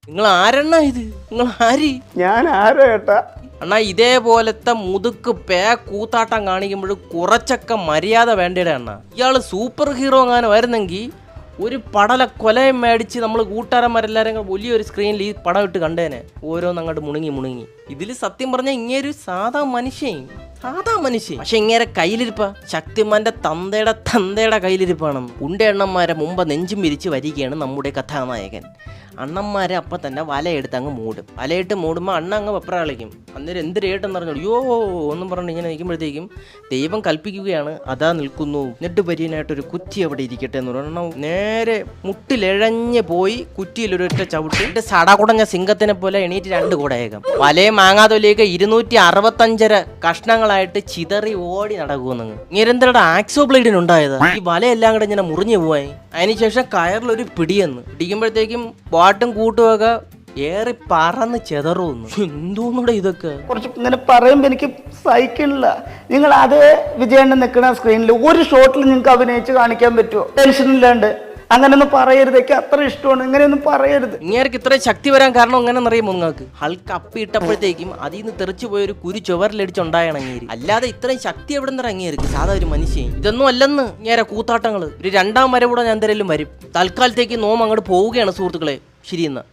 നിങ്ങൾ ആരെണ്ണ ഇത്? നിങ്ങൾ ആര്? ഞാൻ ആരോ ഏട്ടാ? അണ്ണാ ഇതേപോലത്തെ മുതുക്ക് കൂത്താട്ടം കാണിക്കുമ്പോൾ കുറച്ചൊക്കെ മര്യാദ വേണ്ടയുടെ അണ്ണ. ഇയാള് സൂപ്പർ ഹീറോ എങ്ങാനും ആയിരുന്നെങ്കിൽ ഒരു പടല കൊലയും മേടിച്ച് നമ്മൾ കൂട്ടുകാരന്മാരെല്ലാവരും വലിയൊരു സ്ക്രീനിൽ ഈ പടം ഇട്ട് കണ്ടേനെ. ഓരോന്ന് അങ്ങോട്ട് മുണുങ്ങി. ഇതിൽ സത്യം പറഞ്ഞാൽ ഇങ്ങേരു സാധാ മനുഷ്യൻ. പക്ഷെ ഇങ്ങേരെ കയ്യിലിരിപ്പാ ശക്തിമാന്റെ തന്തയുടെ കയ്യിലിരിപ്പാണ്. ഉണ്ടണ്ണന്മാരെ മുമ്പ് നെഞ്ചും വിരിച്ച് വരികയാണ് നമ്മുടെ കഥാനായകൻ. അണ്ണന്മാരെ അപ്പം തന്നെ വലയെടുത്ത് അങ്ങ് മൂടും. വലയിട്ട് മൂടുമ്പോൾ അണ്ണ അങ്ങ് വെപ്ര കളിക്കും. അന്നേരം എന്ത് രേട്ടെന്ന് പറഞ്ഞു യോ ഒന്നും പറഞ്ഞു ഇങ്ങനെ നിൽക്കുമ്പോഴത്തേക്കും ദൈവം കൽപ്പിക്കുകയാണ്, അതാ നിൽക്കുന്നു നെട്ടുപര്യനായിട്ടൊരു കുറ്റി അവിടെ ഇരിക്കട്ടെ എന്ന് പറഞ്ഞു. നേരെ മുട്ടിലെഴഞ്ഞ് പോയി കുറ്റിയിലൊരൊറ്റ ചവിട്ട് സടകുടഞ്ഞ സിംഗത്തിനെ പോലെ എണീറ്റ് 2 കൂടയേകം. വലയും മാങ്ങാതൊലിയൊക്കെ 265 കഷ്ണങ്ങളായിട്ട് ചിതറി ഓടി നടക്കുമെന്ന്. നിരന്തരം ആക്സോ ബ്ലേഡിനുണ്ടായത് ഈ വലയെല്ലാം കൂടെ ഇങ്ങനെ മുറിഞ്ഞു പോയി. അതിനുശേഷം കയറിലൊരു പിടിക്കുമ്പോഴത്തേക്കും പാട്ടും കൂട്ടുമൊക്കെ ഏറി പറന്ന് ചെതറുന്നു. എന്തോന്നൂടെ ഇതൊക്കെ? കുറച്ച് ഇങ്ങനെ പറയുമ്പോൾ എനിക്ക് സഹിക്കണില്ല. നിങ്ങൾ അത് വിജയണ്ണൻ നിൽക്കുന്ന സ്ക്രീനിൽ ഒരു ഷോട്ടിൽ നിങ്ങൾക്ക് അഭിനയിച്ച് കാണിക്കാൻ പറ്റുമോ? ടെൻഷനില്ലാണ്ട് അങ്ങനെയൊന്നും പറയരുത്. എനിക്ക് അത്ര ഇഷ്ടമാണ്. ഇങ്ങനെയൊന്നും പറയരുത്. ഇങ്ങേർക്ക് ഇത്രയും ശക്തി വരാൻ കാരണം എങ്ങനെ അറിയാമോ നിങ്ങൾക്ക്? ഹൾക്ക് അപ്പിയിട്ടപ്പോഴത്തേക്കും അതിൽ നിന്ന് തെറിച്ചു പോയൊരു കുരു ചുവരിലടിച്ചുണ്ടായാണ് അങ്ങേര്. അല്ലാതെ ഇത്രയും ശക്തി എവിടെ നിന്ന് ഇറങ്ങിയായിരിക്കും സാധാ ഒരു മനുഷ്യൻ? ഇതൊന്നും അല്ലെന്ന് ഇങ്ങേരെ കൂത്താട്ടങ്ങൾ. ഒരു 2ാം വരെ കൂടെ ഞാൻ എന്തെങ്കിലും വരും. തൽക്കാലത്തേക്ക് നോം അങ്ങോട്ട് പോവുകയാണ് സുഹൃത്തുക്കളെ. ശരിയെന്നാ.